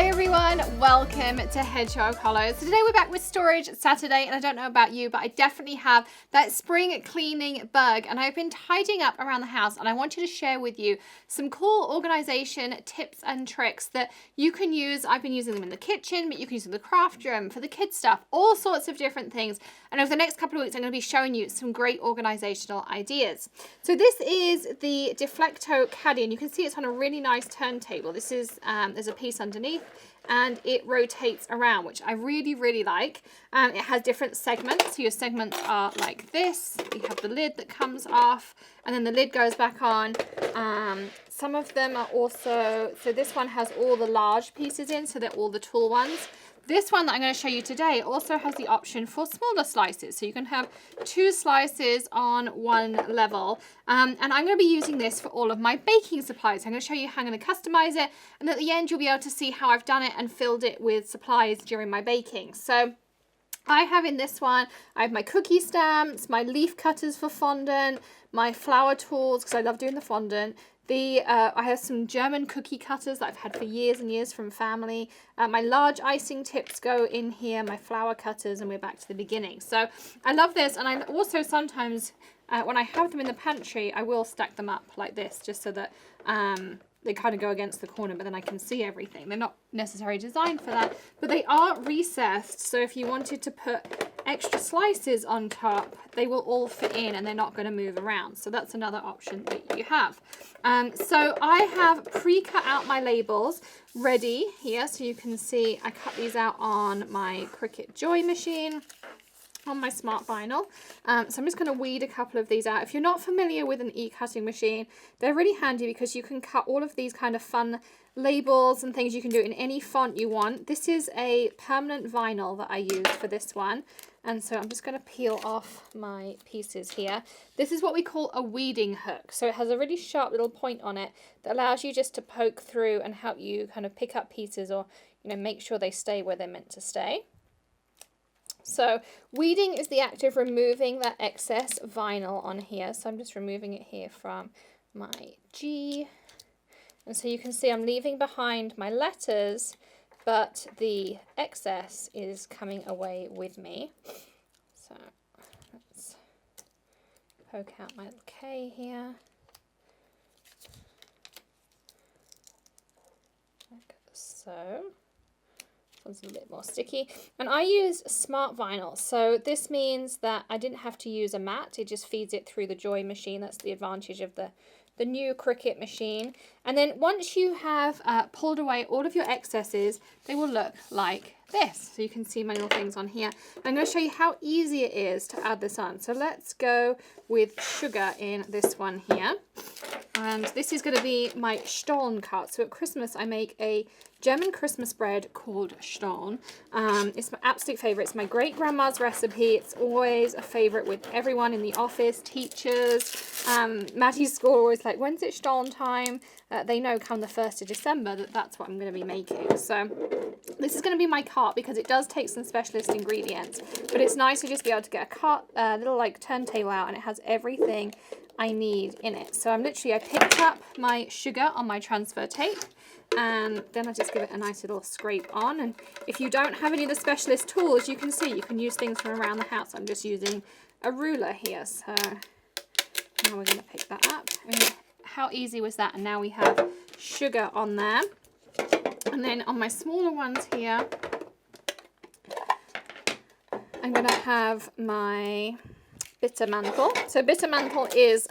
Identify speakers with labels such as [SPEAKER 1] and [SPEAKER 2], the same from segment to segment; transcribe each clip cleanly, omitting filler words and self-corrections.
[SPEAKER 1] Hi everyone, welcome to Hedgehog Hollow. So today we're back with Storage Saturday, and I don't know about you, but I definitely have that spring cleaning bug, and I've been tidying up around the house, and I wanted to share with you some cool organization tips and tricks that you can use. I've been using them in the kitchen, but you can use them in the craft room, for the kids stuff, all sorts of different things. And over the next couple of weeks, I'm going to be showing you some great organizational ideas. So this is the Deflecto caddy, and you can see it's on a really nice turntable. This is, there's a piece underneath, and it rotates around, which I really like. It has different segments. So your segments are like this. You have the lid that comes off, and then the lid goes back on. Some of them are also, so this one has all the large pieces in, so they're all the tool ones. This one that I'm going to show you today also has the option for smaller slices. So you can have 2 slices on one level. And I'm going to be using this for all of my baking supplies. I'm going to show you how I'm going to customize it. And at the end, you'll be able to see how I've done it and filled it with supplies during my baking. So I have in this one, I have my cookie stamps, my leaf cutters for fondant, my flour tools, because I love doing the fondant. I have some German cookie cutters that I've had for years and years from family. My large icing tips go in here, my flour cutters, and we're back to the beginning. So I love this, and I also sometimes, when I have them in the pantry, I will stack them up like this, just so that they kind of go against the corner, but then I can see everything. They're not necessarily designed for that, but they are recessed, so if you wanted to put extra slices on top, they will all fit in and they're not going to move around. So that's another option that you have. So I have pre-cut out my labels ready here, so you can see I cut these out on my Cricut Joy machine, on my smart vinyl. So I'm just going to weed a couple of these out. If you're not familiar with an e-cutting machine, they're really handy because you can cut all of these kind of fun labels and things. You can do it in any font you want. This is a permanent vinyl that I used for this one. And so I'm just going to peel off my pieces here. This is what we call a weeding hook. So it has a really sharp little point on it that allows you just to poke through and help you kind of pick up pieces, or, you know, make sure they stay where they're meant to stay. So weeding is the act of removing that excess vinyl on here. So I'm just removing it here from my G. And so you can see I'm leaving behind my letters, but the excess is coming away with me. So let's poke out my K here. Like so. This one's a bit more sticky. And I use smart vinyl. So this means that I didn't have to use a mat. It just feeds it through the Joy machine. That's the advantage of the new Cricut machine. And then once you have pulled away all of your excesses, they will look like this. So you can see my little things on here. I'm going to show you how easy it is to add this on. So let's go with sugar in this one here. And this is going to be my Stollen cut. So at Christmas, I make a German Christmas bread called Stollen. It's my absolute favorite. It's my great grandma's recipe. It's always a favorite with everyone in the office, teachers. Maddie's school always like, when's it Stollen time? They know come the 1st of December that that's what I'm going to be making. So this is going to be my cart because it does take some specialist ingredients, but it's nice to just be able to get a cart, little like turntable out, and it has everything I need in it. So I picked up my sugar on my transfer tape, and then I just give it a nice little scrape on. And if you don't have any of the specialist tools, you can see you can use things from around the house. I'm just using a ruler here. So now we're going to pick that up. I mean, how easy was that? And now we have sugar on there. And then on my smaller ones here, I'm going to have my bitter mantle. So bitter mantle is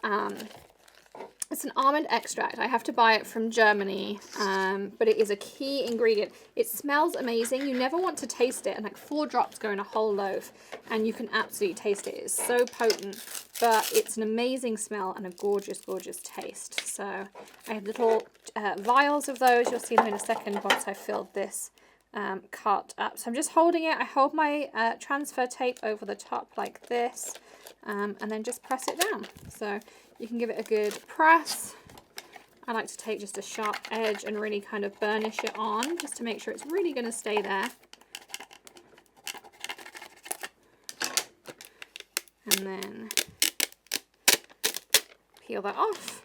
[SPEAKER 1] it's an almond extract. I have to buy it from Germany, but it is a key ingredient. It smells amazing. You never want to taste it, and like 4 drops go in a whole loaf, and you can absolutely taste it. It's so potent, but it's an amazing smell and a gorgeous, gorgeous taste. So I have little vials of those. You'll see them in a second once I've filled this cart up. So I'm just holding it. I hold my transfer tape over the top like this, and then just press it down. So you can give it a good press. I like to take just a sharp edge and really kind of burnish it on, just to make sure it's really going to stay there. And then peel that off.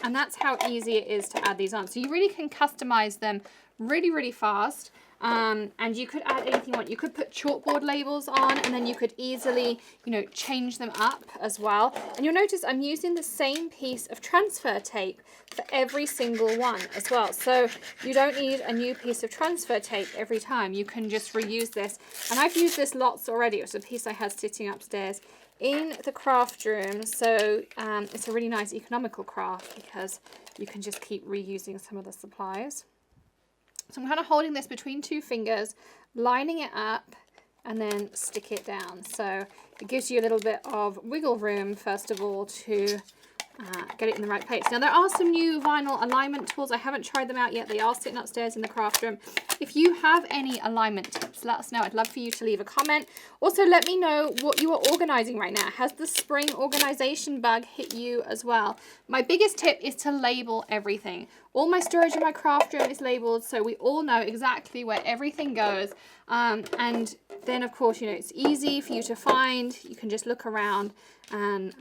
[SPEAKER 1] And that's how easy it is to add these on. So you really can customize them really, really fast. And you could add anything you want. You could put chalkboard labels on, and then you could easily, you know, change them up as well. And you'll notice I'm using the same piece of transfer tape for every single one as well. So you don't need a new piece of transfer tape every time. You can just reuse this. And I've used this lots already. It was a piece I had sitting upstairs in the craft room. So it's a really nice economical craft because you can just keep reusing some of the supplies. So I'm kind of holding this between two fingers, lining it up, and then stick it down. So it gives you a little bit of wiggle room, first of all, to get it in the right place. Now, there are some new vinyl alignment tools. I haven't tried them out yet. They are sitting upstairs in the craft room. If you have any alignment tips, let us know. I'd love for you to leave a comment. Also, let me know what you are organizing right now. Has the spring organization bug hit you as well? My biggest tip is to label everything. All my storage in my craft room is labeled, so we all know exactly where everything goes. And then, of course, you know, it's easy for you to find. You can just look around and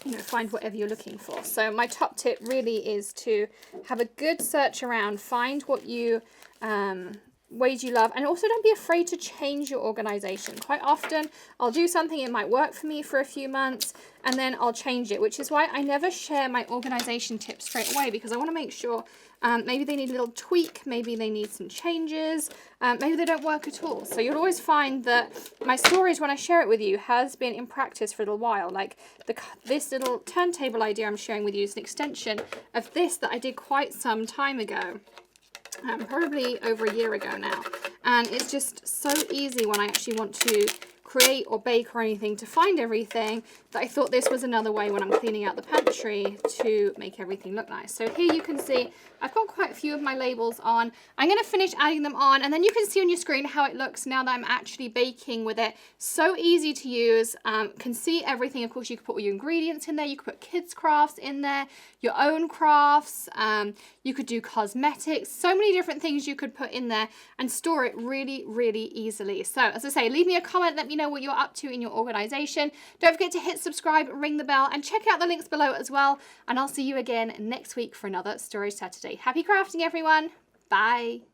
[SPEAKER 1] you know, find whatever you're looking for. So my top tip really is to have a good search around, find what you ways you love, and also don't be afraid to change your organization. Quite often I'll do something, it might work for me for a few months, and then I'll change it, which is why I never share my organization tips straight away, because I want to make sure maybe they need a little tweak, maybe they need some changes, maybe they don't work at all. So you'll always find that my storage, when I share it with you, has been in practice for a little while. Like this little turntable idea I'm sharing with you is an extension of this that I did quite some time ago. Probably over a year ago now, and it's just so easy when I actually want to create or bake or anything to find everything, that I thought this was another way when I'm cleaning out the pantry to make everything look nice. So here you can see I've got quite a few of my labels on. I'm going to finish adding them on, and then you can see on your screen how it looks now that I'm actually baking with it. So easy to use, can see everything. Of course, you can put all your ingredients in there. You could put kids crafts in there, your own crafts. You could do cosmetics, so many different things you could put in there and store it really, really easily. So as I say, leave me a comment, let me know what you're up to in your organization. Don't forget to hit subscribe, ring the bell, and check out the links below as well. And I'll see you again next week for another Storage Saturday. Happy crafting, everyone. Bye.